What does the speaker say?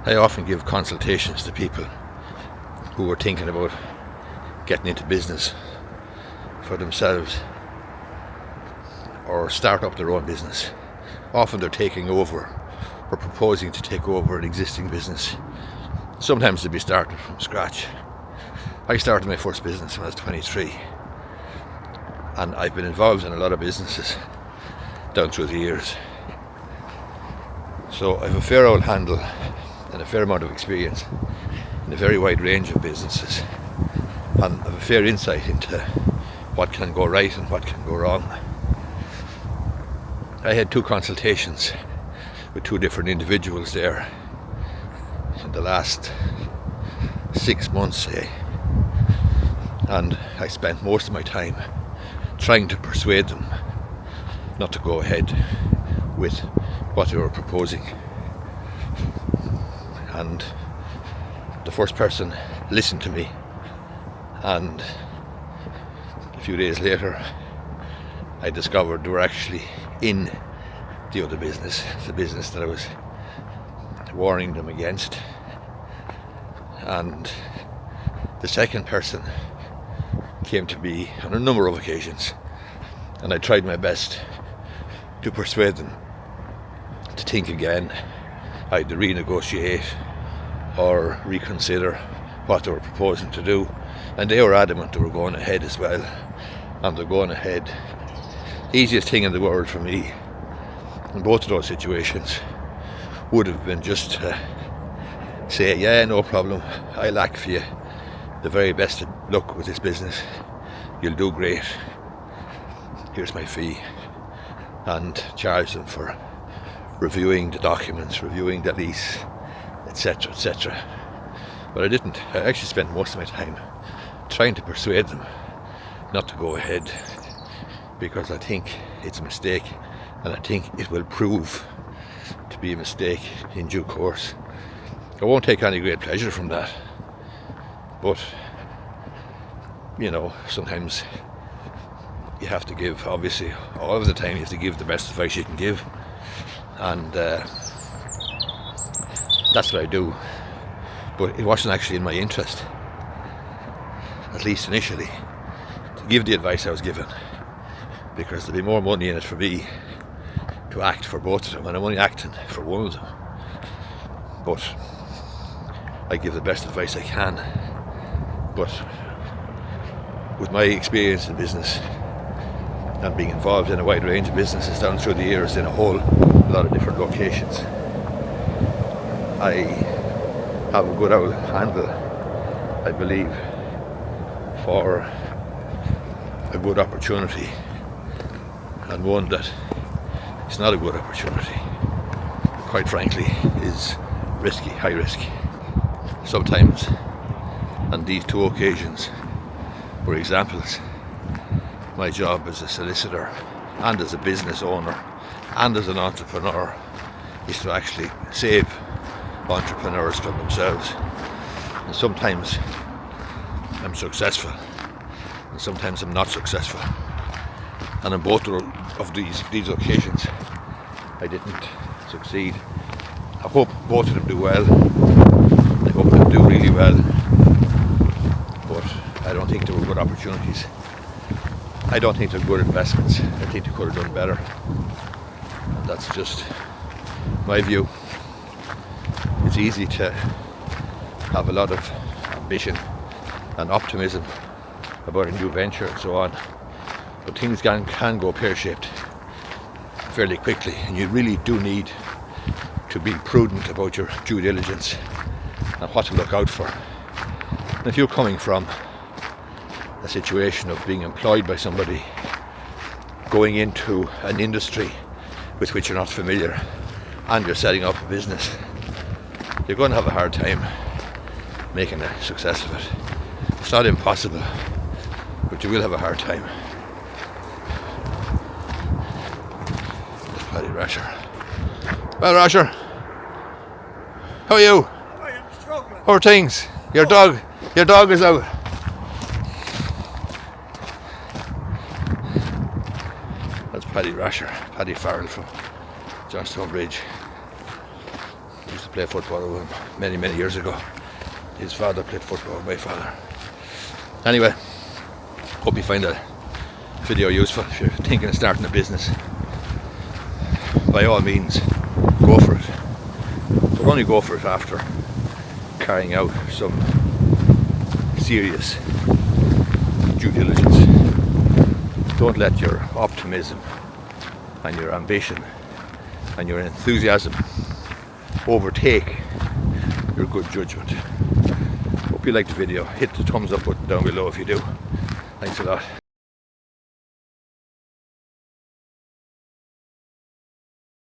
I often give consultations to people who are thinking about getting into business for themselves or start up their own business. Often they're taking over or proposing to take over an existing business. Sometimes they'll be starting from scratch. I started my first business when I was 23, and I've been involved in a lot of businesses down through the years. So I have a fair old handle and a fair amount of experience in a very wide range of businesses, and I have a fair insight into what can go right and what can go wrong. I had 2 consultations with 2 different individuals there in the last 6 months, say, and I spent most of my time trying to persuade them not to go ahead with what they were proposing. And the first person listened to me, and a few days later I discovered they were actually in the other business, the business that I was warning them against. And the second person came to me on a number of occasions, and I tried my best to persuade them to think again, either renegotiate or reconsider what they were proposing to do, and they were adamant they were going ahead as well, and they're going ahead. Easiest thing in the world for me in both of those situations would have been just to say, yeah, no problem, I'll act for you, the very best of luck with this business, you'll do great, here's my fee, and charge them for reviewing the documents, reviewing the lease, etc, etc. But I didn't. I actually spent most of my time trying to persuade them not to go ahead, because I think it's a mistake, and I think it will prove to be a mistake in due course. I won't take any great pleasure from that, but you know, sometimes you have to give, obviously all of the time you have to give the best advice you can give, and that's what I do. But it wasn't actually in my interest, at least initially, to give the advice I was given, because there'd be more money in it for me to act for both of them, and I'm only acting for one of them. But I give the best advice I can. But with my experience in business and being involved in a wide range of businesses down through the years in a whole lot of different locations, I have a good old handle, I believe, for a good opportunity, and one that is not a good opportunity, quite frankly, is risky, high risk. Sometimes, on these 2 occasions were examples, my job as a solicitor and as a business owner and as an entrepreneur is to actually save entrepreneurs from themselves. And sometimes I'm successful and sometimes I'm not successful, and on both of these occasions I didn't succeed. I hope both of them do well. I hope they do really well, but I don't think they were good opportunities. I don't think they're good investments. I think they could have done better, and that's just my view. It's easy to have a lot of ambition and optimism about a new venture and so on, but things can go pear-shaped fairly quickly, and you really do need to be prudent about your due diligence and what to look out for. And if you're coming from a situation of being employed by somebody, going into an industry with which you're not familiar, and you're setting up a business, you're going to have a hard time making a success of it. It's not impossible, but you will have a hard time. It's Paddy Rasher. Well, Rasher, how are you? I am struggling. How are things? Your dog is out. That's Paddy Rasher, Paddy Farrell from Johnstone Bridge. used to play football with him many years ago. His father played football with my father. Anyway, hope you find that video useful. If you're thinking of starting a business, by all means, go for it. But only go for it after carrying out some serious due diligence. Don't let your optimism and your ambition and your enthusiasm overtake your good judgment. Hope you liked the video. Hit the thumbs up button down below if you do. Thanks a lot.